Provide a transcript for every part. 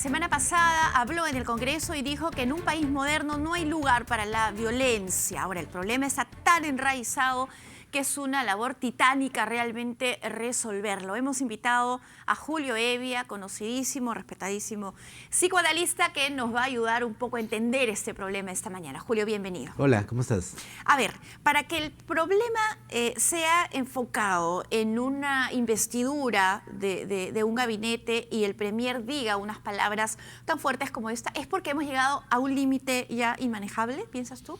semana pasada habló en el Congreso y dijo que en un país moderno no hay lugar para la violencia. Ahora, el problema está tan enraizado que es una labor titánica realmente resolverlo. Hemos invitado a Julio Hevia, conocidísimo, respetadísimo psicoanalista, que nos va a ayudar un poco a entender este problema esta mañana. Julio, bienvenido. Hola, ¿cómo estás? A ver, para que el problema sea enfocado en una investidura de un gabinete y el premier diga unas palabras tan fuertes como esta, ¿es porque hemos llegado a un límite ya inmanejable, piensas tú?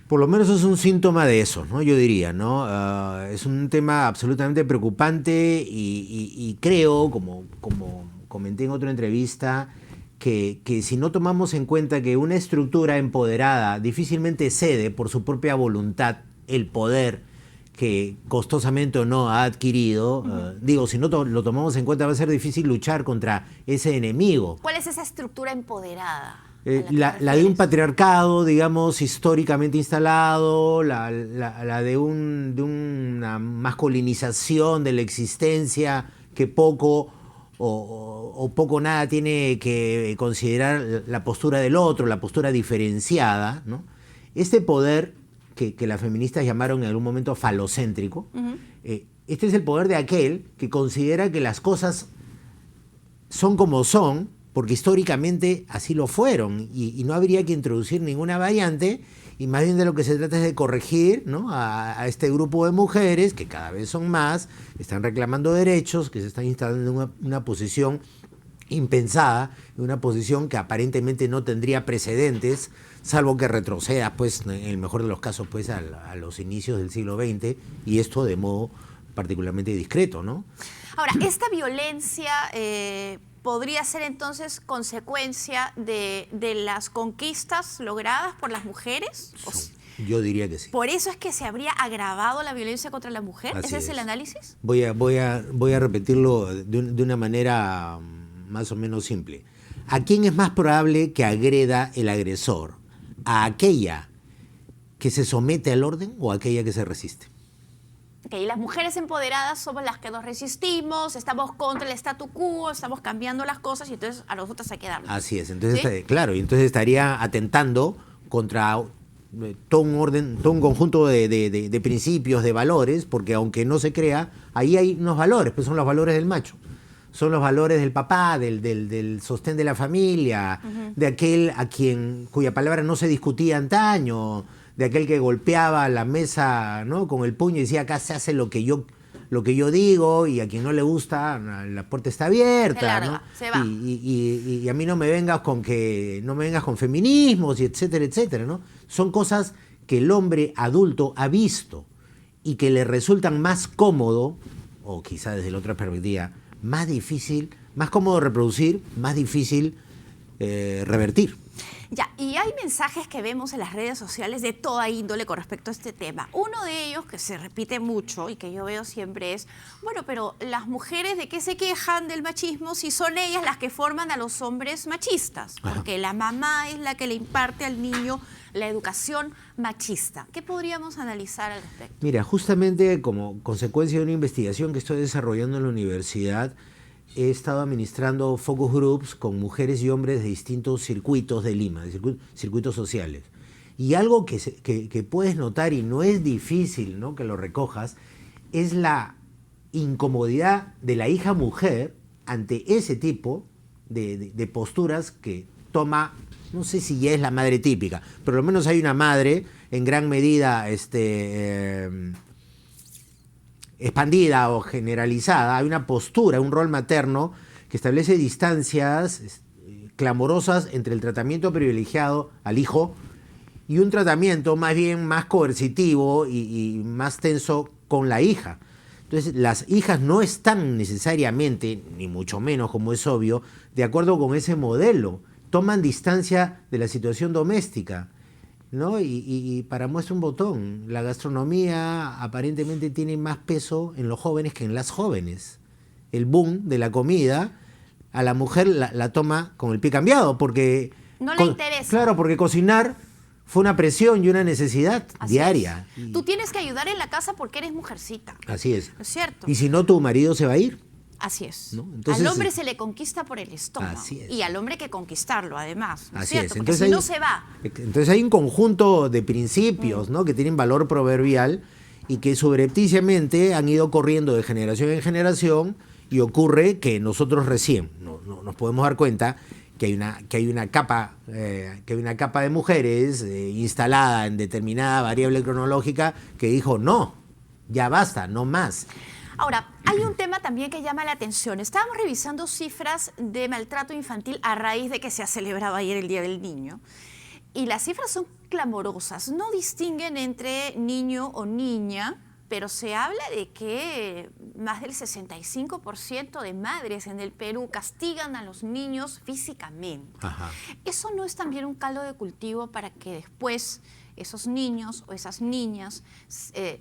Por lo menos es un síntoma de eso, ¿no? Yo diría, ¿no? Es un tema absolutamente preocupante y creo, como comenté en otra entrevista, que si no tomamos en cuenta que una estructura empoderada difícilmente cede por su propia voluntad el poder que costosamente o no ha adquirido, si no lo tomamos en cuenta va a ser difícil luchar contra ese enemigo. ¿Cuál es esa estructura empoderada? La de un patriarcado, digamos, históricamente instalado, la de una masculinización de la existencia que poco o poco nada tiene que considerar la postura del otro, la postura diferenciada, ¿no? Este poder que las feministas llamaron en algún momento falocéntrico, este es el poder de aquel que considera que las cosas son como son, porque históricamente así lo fueron y no habría que introducir ninguna variante, y más bien de lo que se trata es de corregir, ¿no?, a este grupo de mujeres, que cada vez son más, que están reclamando derechos, que se están instalando en una posición impensada, en una posición que aparentemente no tendría precedentes, salvo que retroceda, pues, en el mejor de los casos, pues, a los inicios del siglo XX, y esto de modo particularmente discreto, ¿no? Ahora, esta violencia podría ser entonces consecuencia de las conquistas logradas por las mujeres. Yo diría que sí. ¿Por eso es que se habría agravado la violencia contra la mujer? ¿Ese es el análisis? Voy a repetirlo de una manera más o menos simple. ¿A quién es más probable que agreda el agresor? ¿A aquella que se somete al orden o a aquella que se resiste? Okay, las mujeres empoderadas somos las que nos resistimos, estamos contra el statu quo, estamos cambiando las cosas y entonces a nosotros hay que darnos. Así es, entonces, ¿sí? Claro, y entonces estaría atentando contra todo un orden, todo un conjunto de principios, de valores, porque aunque no se crea, ahí hay unos valores, pues son los valores del macho. Son los valores del papá, del sostén de la familia, de aquel cuya palabra no se discutía antaño, de aquel que golpeaba la mesa, ¿no?, con el puño y decía: acá se hace lo que yo digo, y a quien no le gusta, la puerta está abierta, se larga, ¿no? se va. Y a mí no me vengas con feminismos, y etcétera, etcétera, ¿no? Son cosas que el hombre adulto ha visto y que le resultan más cómodo, o quizá desde la otra perspectiva, más difícil, más cómodo reproducir, más difícil revertir. Ya, y hay mensajes que vemos en las redes sociales de toda índole con respecto a este tema. Uno de ellos, que se repite mucho y que yo veo siempre, es: bueno, pero las mujeres, ¿de qué se quejan del machismo si son ellas las que forman a los hombres machistas? Porque la mamá es la que le imparte al niño la educación machista. ¿Qué podríamos analizar al respecto? Mira, justamente como consecuencia de una investigación que estoy desarrollando en la universidad, he estado administrando focus groups con mujeres y hombres de distintos circuitos de Lima, de circuitos sociales. Y algo que puedes notar, y no es difícil, ¿no?, que lo recojas, es la incomodidad de la hija mujer ante ese tipo de posturas que toma, no sé si ya es la madre típica, pero al menos hay una madre en gran medida expandida o generalizada. Hay una postura, un rol materno que establece distancias clamorosas entre el tratamiento privilegiado al hijo y un tratamiento más bien más coercitivo y más tenso con la hija. Entonces, las hijas no están necesariamente, ni mucho menos, como es obvio, de acuerdo con ese modelo. Toman distancia de la situación doméstica, ¿no? Y para muestra un botón, la gastronomía aparentemente tiene más peso en los jóvenes que en las jóvenes. El boom de la comida a la mujer la toma con el pie cambiado, porque no le interesa. Claro, porque cocinar fue una presión y una necesidad diaria. Tú tienes que ayudar en la casa porque eres mujercita. Así es. ¿No es cierto? Y si no, tu marido se va a ir. Así es. ¿no? Entonces, al hombre se le conquista por el estómago. Así es. Y al hombre hay que conquistarlo, además. ¿No es Así cierto? es. Porque Entonces si no se va. Entonces hay un conjunto de principios, ¿no? que tienen valor proverbial y que subrepticiamente han ido corriendo de generación en generación, y ocurre que nosotros recién nos podemos dar cuenta que hay una capa de mujeres instalada en determinada variable cronológica que dijo no, ya basta, no más. Ahora, hay un tema también que llama la atención. Estábamos revisando cifras de maltrato infantil a raíz de que se ha celebrado ayer el Día del Niño. Y las cifras son clamorosas. No distinguen entre niño o niña, pero se habla de que más del 65% de madres en el Perú castigan a los niños físicamente. Ajá. ¿Eso no es también un caldo de cultivo para que después esos niños o esas niñas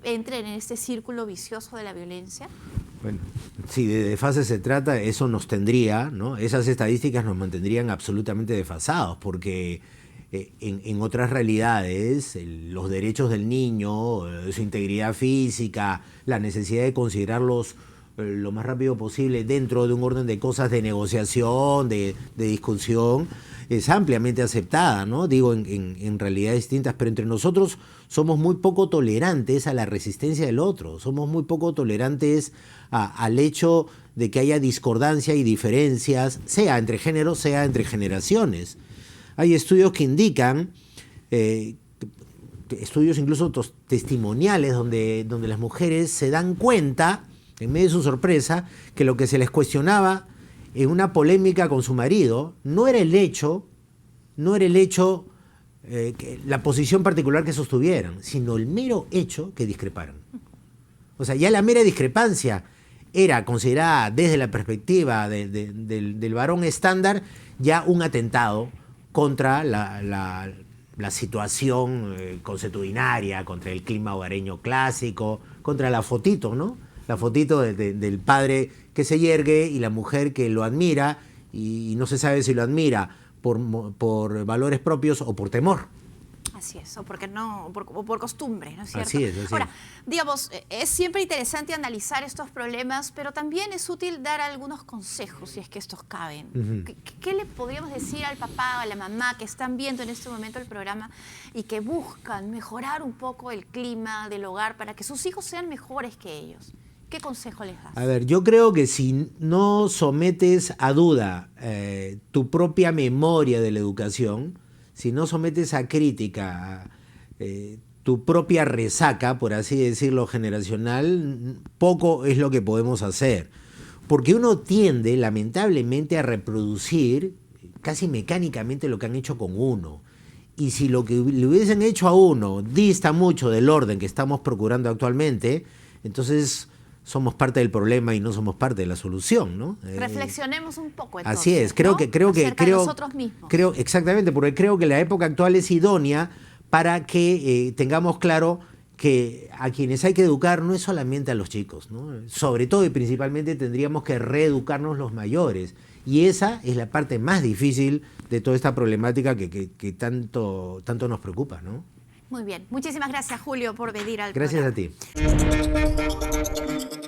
entren en este círculo vicioso de la violencia? Bueno, si de desfase se trata, eso nos tendría, ¿no? Esas estadísticas nos mantendrían absolutamente desfasados, porque en otras realidades, los derechos del niño, su integridad física, la necesidad de considerarlos lo más rápido posible dentro de un orden de cosas de negociación, de discusión, es ampliamente aceptada, ¿no? Digo, en realidades distintas, pero entre nosotros somos muy poco tolerantes a la resistencia del otro, somos muy poco tolerantes al hecho de que haya discordancia y diferencias, sea entre géneros, sea entre generaciones. Hay estudios que indican, estudios incluso testimoniales, donde las mujeres se dan cuenta, en medio de su sorpresa, que lo que se les cuestionaba en una polémica con su marido no era el hecho, la posición particular que sostuvieran, sino el mero hecho que discreparan. O sea, ya la mera discrepancia era considerada desde la perspectiva del varón estándar ya un atentado contra la situación consuetudinaria, contra el clima hogareño clásico, contra la fotito, ¿no? La fotito del padre que se yergue y la mujer que lo admira, y no se sabe si lo admira por valores propios o por temor. Así es, o por costumbre, ¿no es cierto? Así es. Ahora, digamos, es siempre interesante analizar estos problemas, pero también es útil dar algunos consejos, si es que estos caben. Uh-huh. ¿Qué le podríamos decir al papá o a la mamá que están viendo en este momento el programa y que buscan mejorar un poco el clima del hogar para que sus hijos sean mejores que ellos? ¿Qué consejo les das? A ver, yo creo que si no sometes a duda tu propia memoria de la educación, si no sometes a crítica tu propia resaca, por así decirlo, generacional, poco es lo que podemos hacer. Porque uno tiende, lamentablemente, a reproducir casi mecánicamente lo que han hecho con uno. Y si lo que le hubiesen hecho a uno dista mucho del orden que estamos procurando actualmente, entonces somos parte del problema y no somos parte de la solución, ¿no? Reflexionemos un poco entonces. Así es, creo Acerca de nosotros mismos. Exactamente, porque creo que la época actual es idónea para que tengamos claro que a quienes hay que educar no es solamente a los chicos, ¿no? Sobre todo y principalmente tendríamos que reeducarnos los mayores. Y esa es la parte más difícil de toda esta problemática que tanto nos preocupa, ¿no? Muy bien. Muchísimas gracias, Julio, por venir al Gracias programa. a ti.